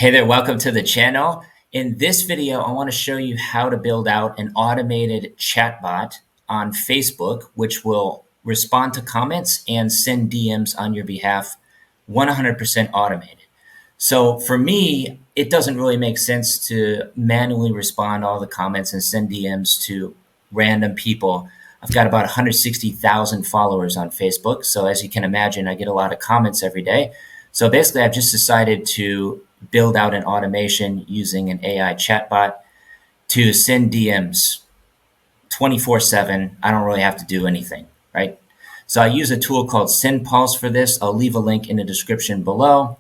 Hey there, welcome to the channel. In this video, I want to show you how to build out an automated chatbot on Facebook, which will respond to comments and send DMs on your behalf 100% automated. So for me, it doesn't really make sense to manually respond all the comments and send DMs to random people. I've got about 160,000 followers on Facebook. So as you can imagine, I get a lot of comments every day. So basically, I've just decided to build out an automation using an AI chatbot to send DMs 24/7. I don't really have to do anything, right? So I use a tool called SendPulse for this. I'll leave a link in the description below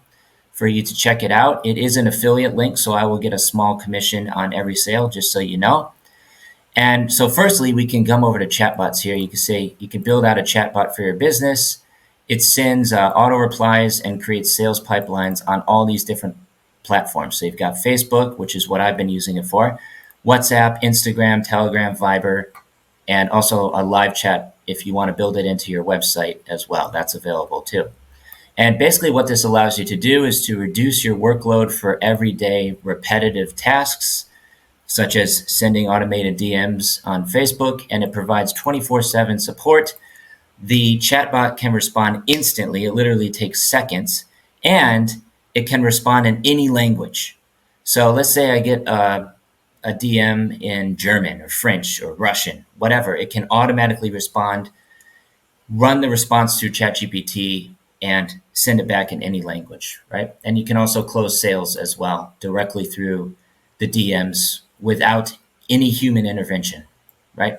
for you to check it out. It is an affiliate link, so I will get a small commission on every sale, just so you know. And so firstly, we can come over to chatbots here. You can say you can build out a chatbot for your business. It sends auto replies and creates sales pipelines on all these different platforms. So you've got Facebook, which is what I've been using it for, WhatsApp, Instagram, Telegram, Viber, and also a live chat if you want to build it into your website as well. That's available too. And basically what this allows you to do is to reduce your workload for everyday repetitive tasks, such as sending automated DMs on Facebook, and it provides 24/7 support. The chatbot can respond instantly. It literally takes seconds, and it can respond in any language. So let's say I get a DM in German or French or Russian, whatever. It can automatically respond, run the response through ChatGPT, and send it back in any language, right? And you can also close sales as well directly through the DMs without any human intervention, right?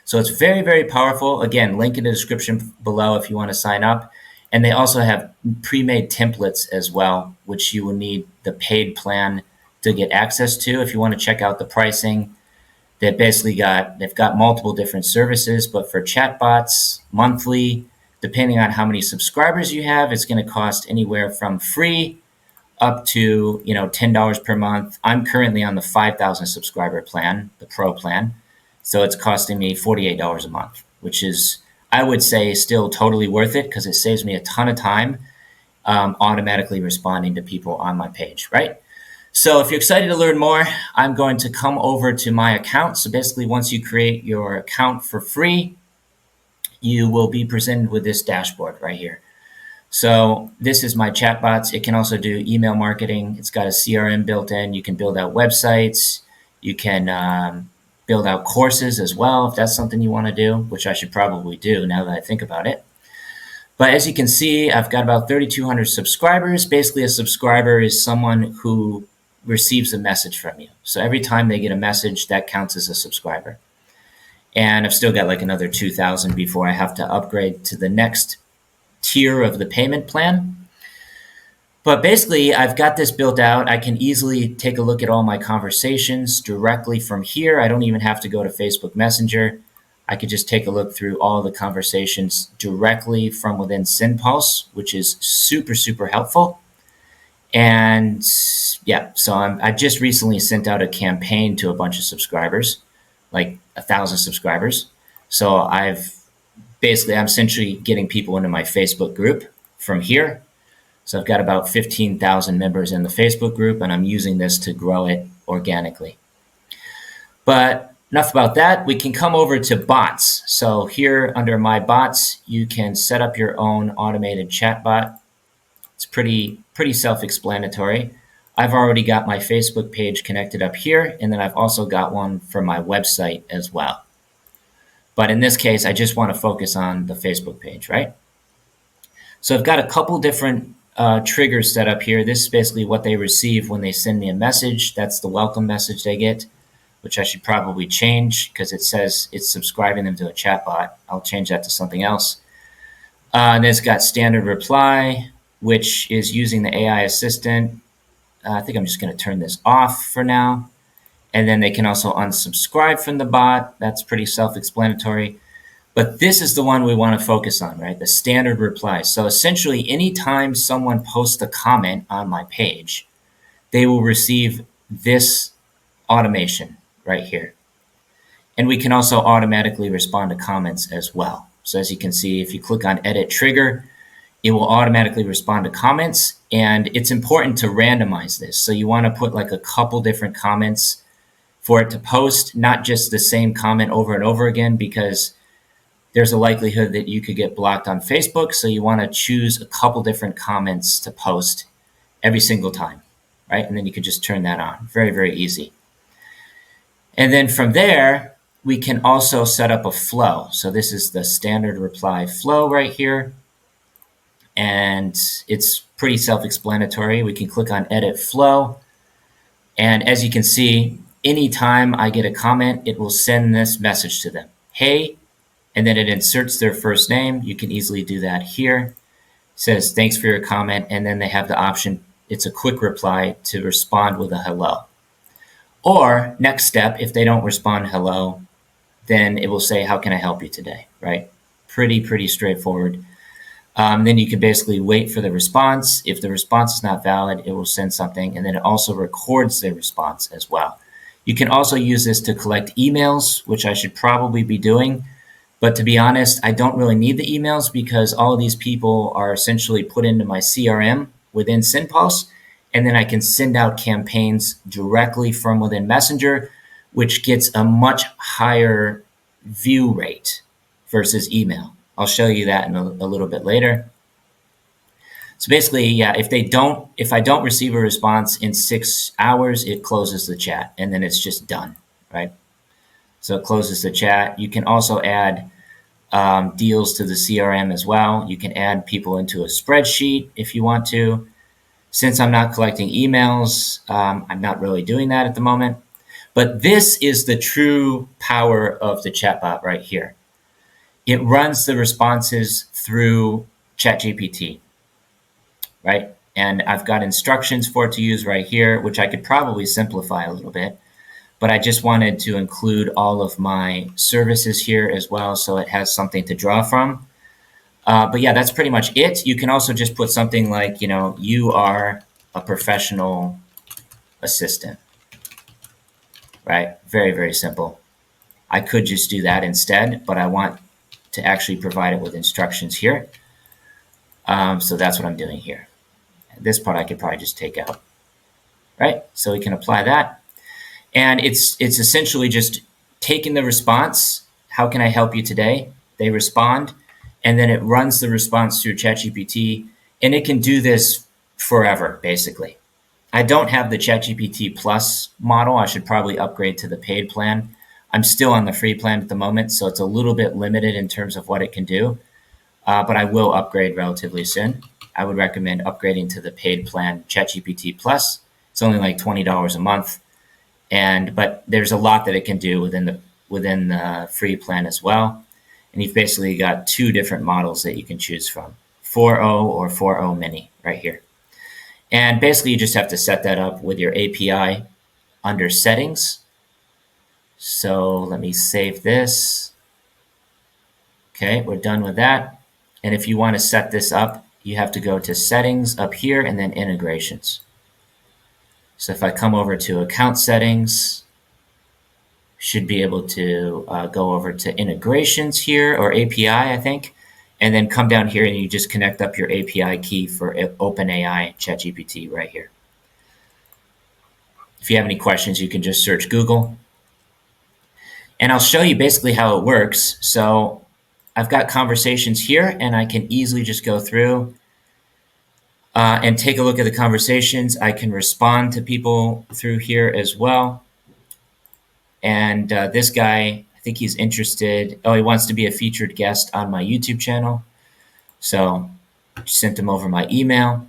So it's very, very powerful. Again, link in the description below if you want to sign up. And they also have pre-made templates as well, which you will need the paid plan to get access to. If you want to check out the pricing, they've got multiple different services, but for chatbots monthly, depending on how many subscribers you have, it's going to cost anywhere from free up to $10 per month. I'm currently on the 5,000 subscriber plan, the pro plan. So it's costing me $48 a month, which is, I would say, still totally worth it because it saves me a ton of time automatically responding to people on my page, right? So if you're excited to learn more, I'm going to come over to my account. So basically, once you create your account for free, you will be presented with this dashboard right here. So this is my chatbots. It can also do email marketing. It's got a CRM built in. You can build out websites. You can build out courses as well, if that's something you want to do, which I should probably do now that I think about it. But as you can see, I've got about 3,200 subscribers. Basically, a subscriber is someone who receives a message from you. So every time they get a message, that counts as a subscriber. And I've still got like another 2,000 before I have to upgrade to the next tier of the payment plan. But basically, I've got this built out. I can easily take a look at all my conversations directly from here. I don't even have to go to Facebook Messenger. I could just take a look through all the conversations directly from within SendPulse, which is super, super helpful. And yeah, so I just recently sent out a campaign to a bunch of subscribers, like 1,000 subscribers. So I'm essentially getting people into my Facebook group from here. So I've got about 15,000 members in the Facebook group, and I'm using this to grow it organically. But enough about that. We can come over to bots. So here under my bots, you can set up your own automated chatbot. It's pretty self-explanatory. I've already got my Facebook page connected up here, and then I've also got one for my website as well. But in this case, I just want to focus on the Facebook page, right? So I've got a couple different triggers set up here. This is basically what they receive when they send me a message. That's the welcome message they get, which I should probably change because it says it's subscribing them to a chatbot. I'll change that to something else. And it's got standard reply, which is using the AI assistant. I think I'm just going to turn this off for now. And then they can also unsubscribe from the bot. That's pretty self-explanatory. But this is the one we want to focus on, right? The standard reply. So essentially, anytime someone posts a comment on my page, they will receive this automation right here. And we can also automatically respond to comments as well. So as you can see, if you click on Edit Trigger, it will automatically respond to comments, and it's important to randomize this. So you want to put like a couple different comments for it to post, not just the same comment over and over again, because there's a likelihood that you could get blocked on Facebook. So you want to choose a couple different comments to post every single time, right? And then you can just turn that on. Very, very easy. And then from there, we can also set up a flow. So this is the standard reply flow right here. And it's pretty self-explanatory. We can click on edit flow. And as you can see, anytime I get a comment, it will send this message to them. Hey, and then it inserts their first name. You can easily do that here. It says, thanks for your comment. And then they have the option, it's a quick reply, to respond with a hello. Or next step, if they don't respond hello, then it will say, how can I help you today, right? Pretty straightforward. Then you can basically wait for the response. If the response is not valid, it will send something, and then it also records the response as well. You can also use this to collect emails, which I should probably be doing. But to be honest, I don't really need the emails because all of these people are essentially put into my CRM within SendPulse, and then I can send out campaigns directly from within Messenger, which gets a much higher view rate versus email. I'll show you that in a little bit later. So basically, yeah, if I don't receive a response in 6 hours, it closes the chat, and then it's just done, right? So it closes the chat. You can also add deals to the CRM as well. You can add people into a spreadsheet if you want to. Since I'm not collecting emails, I'm not really doing that at the moment. But this is the true power of the chatbot right here. It runs the responses through ChatGPT, right? And I've got instructions for it to use right here, which I could probably simplify a little bit. But I just wanted to include all of my services here as well, so it has something to draw from. But yeah, that's pretty much it. You can also just put something like, you are a professional assistant, right? Very, very simple. I could just do that instead, but I want to actually provide it with instructions here. So that's what I'm doing here. This part I could probably just take out, right? So we can apply that. And it's essentially just taking the response, how can I help you today? They respond, and then it runs the response through ChatGPT, and it can do this forever, basically. I don't have the ChatGPT Plus model. I should probably upgrade to the paid plan. I'm still on the free plan at the moment, so it's a little bit limited in terms of what it can do, but I will upgrade relatively soon. I would recommend upgrading to the paid plan, ChatGPT Plus. It's only like $20 a month, but there's a lot that it can do within the free plan as well. And you've basically got two different models that you can choose from, 4.0 or 4.0 mini right here. And basically you just have to set that up with your API under settings. So let me save this. Okay, we're done with that. And if you want to set this up, you have to go to settings up here and then integrations. So if I come over to account settings, should be able to go over to integrations here, or API, I think, and then come down here and you just connect up your API key for OpenAI ChatGPT right here. If you have any questions, you can just search Google. And I'll show you basically how it works. So I've got conversations here, and I can easily just go through and take a look at the conversations. I can respond to people through here as well. And this guy, I think he's interested. Oh, he wants to be a featured guest on my YouTube channel. So I sent him over my email.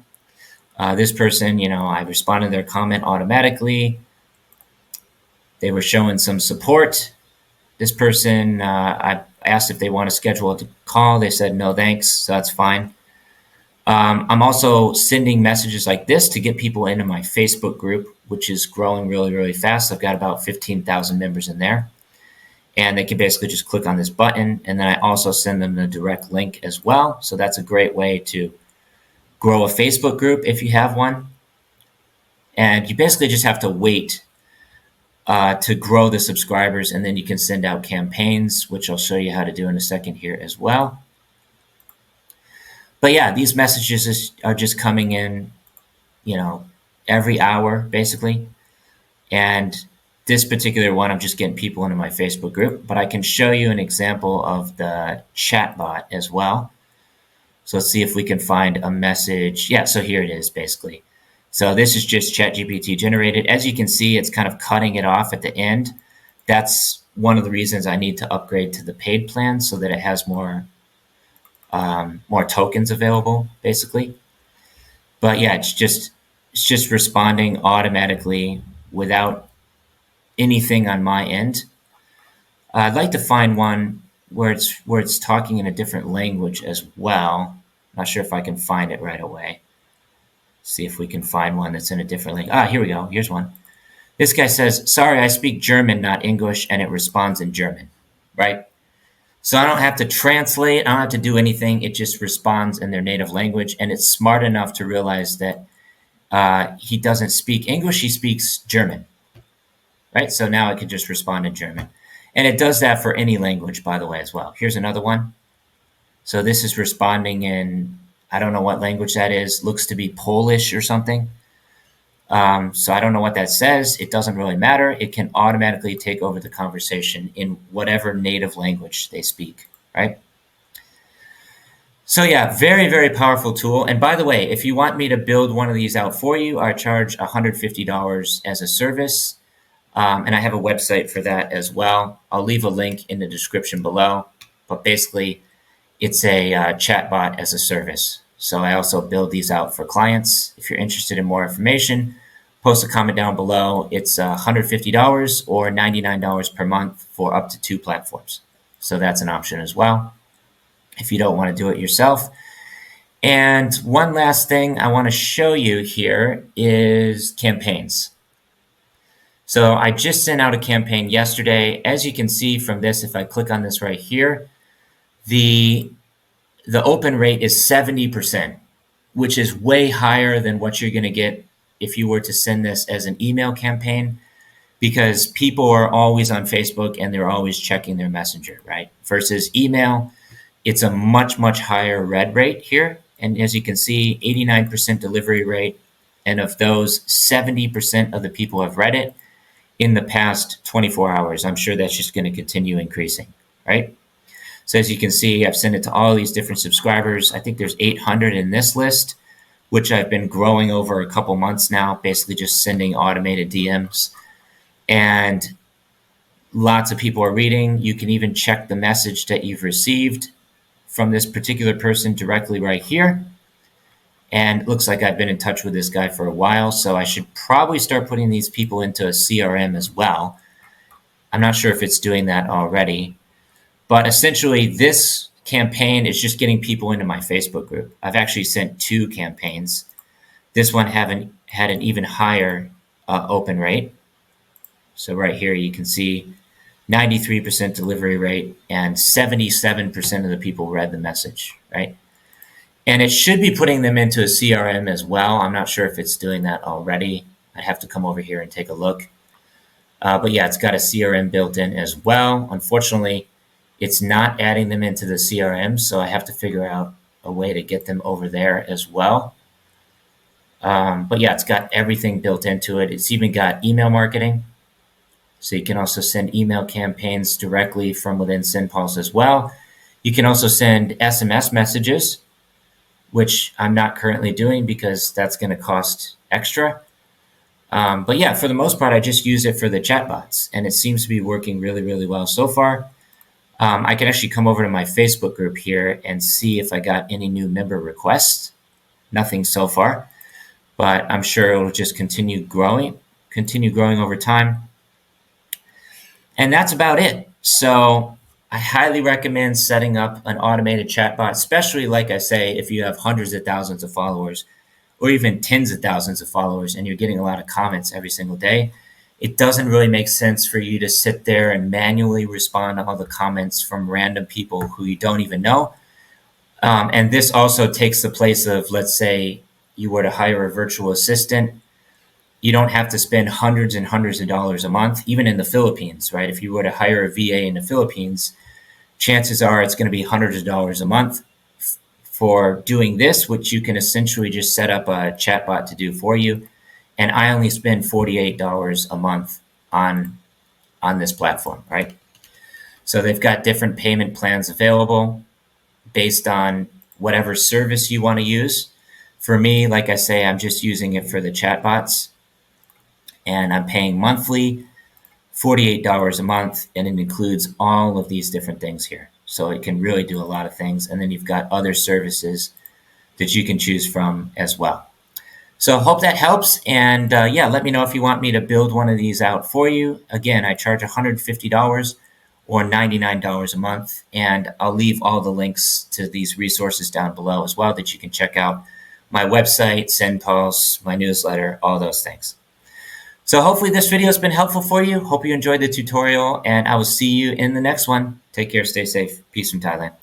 This person, I responded to their comment automatically. They were showing some support. This person, I asked if they want to schedule a call. They said, no, thanks. So that's fine. I'm also sending messages like this to get people into my Facebook group, which is growing really, really fast. I've got about 15,000 members in there. And they can basically just click on this button. And then I also send them the direct link as well. So that's a great way to grow a Facebook group if you have one. And you basically just have to wait to grow the subscribers, and then you can send out campaigns, which I'll show you how to do in a second here as well. But yeah, these messages are just coming in, you know, every hour basically. And this particular one, I'm just getting people into my Facebook group, but I can show you an example of the chatbot as well. So let's see if we can find a message. Yeah, so here it is basically. So this is just ChatGPT generated. As you can see, it's kind of cutting it off at the end. That's one of the reasons I need to upgrade to the paid plan so that it has more tokens available, basically. But yeah, it's just responding automatically without anything on my end. I'd like to find one where it's talking in a different language as well. Not sure if I can find it right away. See if we can find one that's in a different language. Here we go. Here's one. This guy says, "Sorry, I speak German, not English," and it responds in German, right? So I don't have to translate. I don't have to do anything. It just responds in their native language, and it's smart enough to realize that he doesn't speak English. He speaks German, right? So now it can just respond in German. And it does that for any language, by the way, as well. Here's another one. So this is responding in, I don't know what language that is. Looks to be Polish or something. So I don't know what that says. It doesn't really matter. It can automatically take over the conversation in whatever native language they speak, right? So yeah, very, very powerful tool. And by the way, if you want me to build one of these out for you, I charge $150 as a service. And I have a website for that as well. I'll leave a link in the description below. But basically, it's a chatbot as a service. So I also build these out for clients. If you're interested in more information, post a comment down below. It's $150 or $99 per month for up to 2 platforms. So that's an option as well if you don't want to do it yourself. And one last thing I want to show you here is campaigns. So I just sent out a campaign yesterday. As you can see from this, if I click on this right here, the open rate is 70%, which is way higher than what you're going to get if you were to send this as an email campaign, because people are always on Facebook and they're always checking their messenger, right? Versus email, it's a much, much higher read rate here. And as you can see, 89% delivery rate. And of those, 70% of the people have read it in the past 24 hours. I'm sure that's just going to continue increasing, right? So as you can see, I've sent it to all these different subscribers. I think there's 800 in this list, which I've been growing over a couple months now, basically just sending automated DMs. And lots of people are reading. You can even check the message that you've received from this particular person directly right here. And it looks like I've been in touch with this guy for a while, so I should probably start putting these people into a CRM as well. I'm not sure if it's doing that already. But essentially, this campaign is just getting people into my Facebook group. I've actually sent 2 campaigns. This one had an even higher open rate. So right here, you can see 93% delivery rate and 77% of the people read the message, right? And it should be putting them into a CRM as well. I'm not sure if it's doing that already. I'd have to come over here and take a look. But yeah, it's got a CRM built in as well. Unfortunately, it's not adding them into the CRM, so I have to figure out a way to get them over there as well. But yeah, it's got everything built into it. It's even got email marketing. So you can also send email campaigns directly from within SendPulse as well. You can also send SMS messages, which I'm not currently doing because that's going to cost extra. But yeah, for the most part, I just use it for the chatbots, and it seems to be working really, really well so far. I can actually come over to my Facebook group here and see if I got any new member requests. Nothing so far, but I'm sure it'll just continue growing over time. And that's about it. So I highly recommend setting up an automated chatbot, especially, like I say, if you have hundreds of thousands of followers or even tens of thousands of followers and you're getting a lot of comments every single day. It doesn't really make sense for you to sit there and manually respond to all the comments from random people who you don't even know. And this also takes the place of, let's say, you were to hire a virtual assistant. You don't have to spend hundreds and hundreds of dollars a month, even in the Philippines, right? If you were to hire a VA in the Philippines, chances are it's going to be hundreds of dollars a month for doing this, which you can essentially just set up a chatbot to do for you. And I only spend $48 a month on this platform, right? So they've got different payment plans available based on whatever service you want to use. For me, like I say, I'm just using it for the chatbots, and I'm paying monthly $48 a month, and it includes all of these different things here. So it can really do a lot of things. And then you've got other services that you can choose from as well. So hope that helps. And yeah, let me know if you want me to build one of these out for you. Again, I charge $150 or $99 a month. And I'll leave all the links to these resources down below as well that you can check out. My website, SendPulse, my newsletter, all those things. So hopefully this video has been helpful for you. Hope you enjoyed the tutorial, and I will see you in the next one. Take care, stay safe. Peace from Thailand.